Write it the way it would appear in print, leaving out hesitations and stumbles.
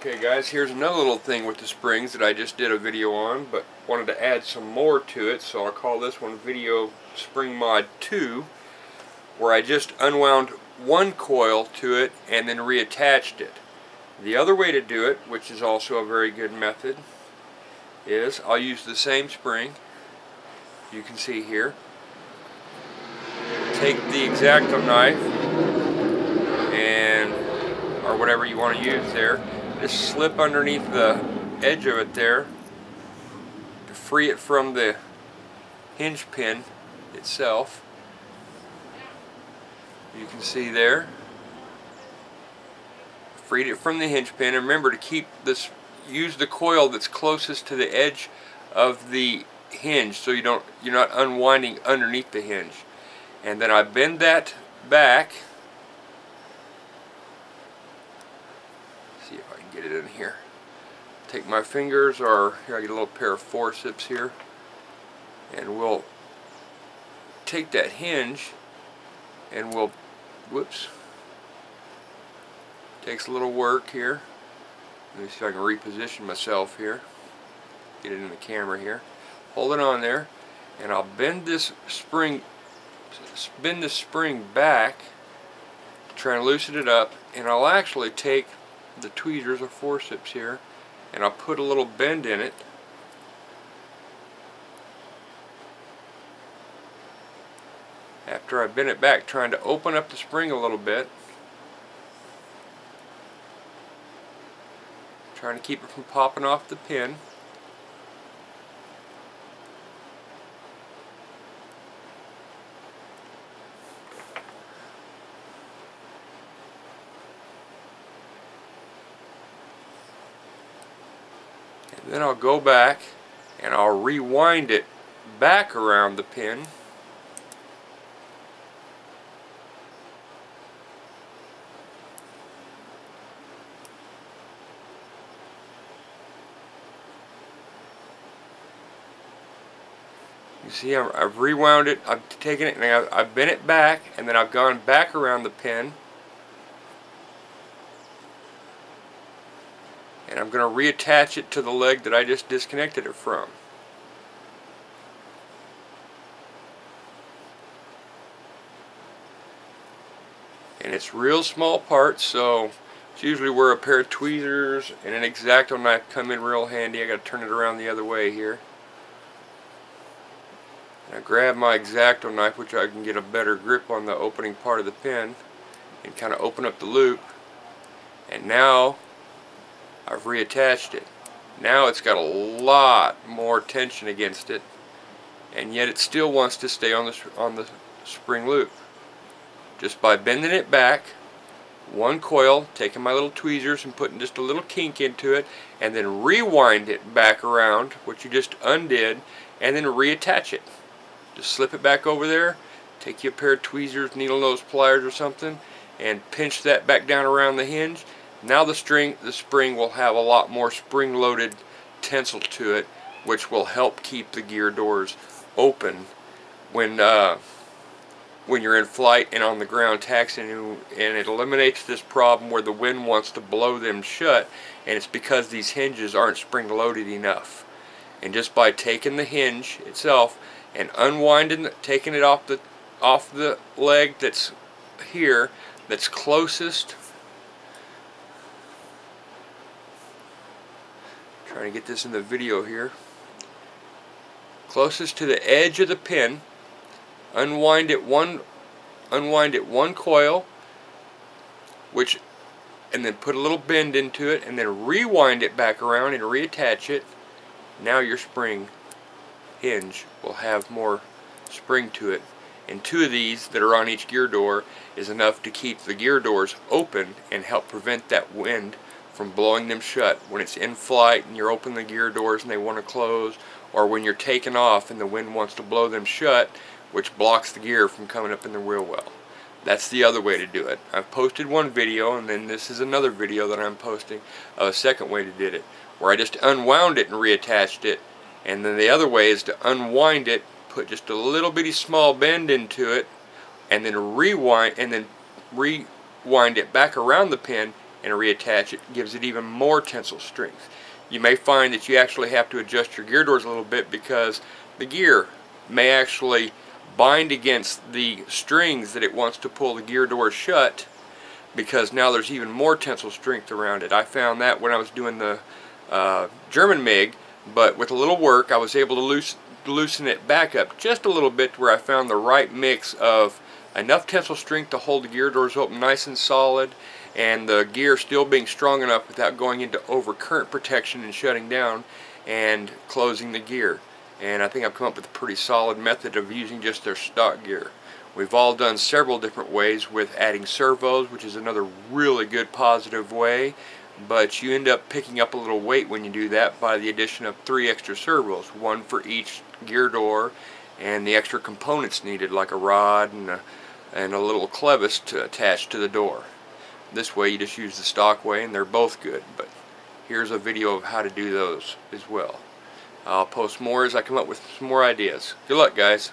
Okay guys, here's another little thing with the springs that I just did a video on, but wanted to add some more to it, so I'll call this one Video Spring Mod 2, where I just unwound one coil to it and then reattached it. The other way to do it, which is also a very good method, is I'll use the same spring, you can see here, take the X-Acto knife, and or whatever you want to use there, just slip underneath the edge of it there to free it from the hinge pin itself. You can see there, freed it from the hinge pin. And remember to keep this, use the coil that's closest to the edge of the hinge so you're not unwinding underneath the hinge. And then I bend that back. See if I can get it in here. Take my fingers, or here I get a little pair of forceps here, and we'll take that hinge and we'll, whoops, takes a little work here. Let me see if I can reposition myself here, get it in the camera here, hold it on there, and I'll bend this spring back to try and loosen it up, and I'll actually take the tweezers or forceps here and I'll put a little bend in it, after I bend it back, trying to open up the spring a little bit, trying to keep it from popping off the pin. And then I'll go back and I'll rewind it back around the pin. You see, I've rewound it, I've taken it and I've bent it back, and then I've gone back around the pin. And I'm going to reattach it to the leg that I just disconnected it from. And it's real small parts, so it's usually where a pair of tweezers and an X-Acto knife come in real handy. I got to turn it around the other way here. And I grab my X-Acto knife, which I can get a better grip on the opening part of the pin, and kind of open up the loop. And now I've reattached it. Now it's got a lot more tension against it, and yet it still wants to stay on the spring loop. Just by bending it back, one coil, taking my little tweezers and putting just a little kink into it, and then rewind it back around, what you just undid, and then reattach it. Just slip it back over there, take you a pair of tweezers, needle nose pliers or something, and pinch that back down around the hinge. Now the spring will have a lot more spring-loaded tensile to it, which will help keep the gear doors open when you're in flight and on the ground taxiing, and it eliminates this problem where the wind wants to blow them shut, and it's because these hinges aren't spring-loaded enough. And just by taking the hinge itself and unwinding, taking it off the leg that's here, that's closest. Trying to get this in the video here. Closest to the edge of the pin, unwind it one coil, and then put a little bend into it, and then rewind it back around and reattach it. Now your spring hinge will have more spring to it. And two of these that are on each gear door is enough to keep the gear doors open and help prevent that wind from blowing them shut when it's in flight and you're opening the gear doors and they want to close, or when you're taking off and the wind wants to blow them shut, which blocks the gear from coming up in the wheel well. That's the other way to do it. I've posted one video, and then this is another video that I'm posting of a second way to do it, where I just unwound it and reattached it. And then the other way is to unwind it, put just a little bitty small bend into it, and then rewind it back around the pin and reattach it, gives it even more tensile strength. You may find that you actually have to adjust your gear doors a little bit because the gear may actually bind against the strings that it wants to pull the gear doors shut, because now there's even more tensile strength around it. I found that when I was doing the German MIG, but with a little work I was able to loosen it back up just a little bit to where I found the right mix of enough tensile strength to hold the gear doors open nice and solid, and the gear still being strong enough without going into overcurrent protection and shutting down and closing the gear. And I think I've come up with a pretty solid method of using just their stock gear. We've all done several different ways with adding servos, which is another really good positive way, but you end up picking up a little weight when you do that by the addition of 3 extra servos, one for each gear door, and the extra components needed like a rod and a little clevis to attach to the door. This way you just use the stock way and they're both good, but here's a video of how to do those as well. I'll post more as I come up with some more ideas. Good luck, guys.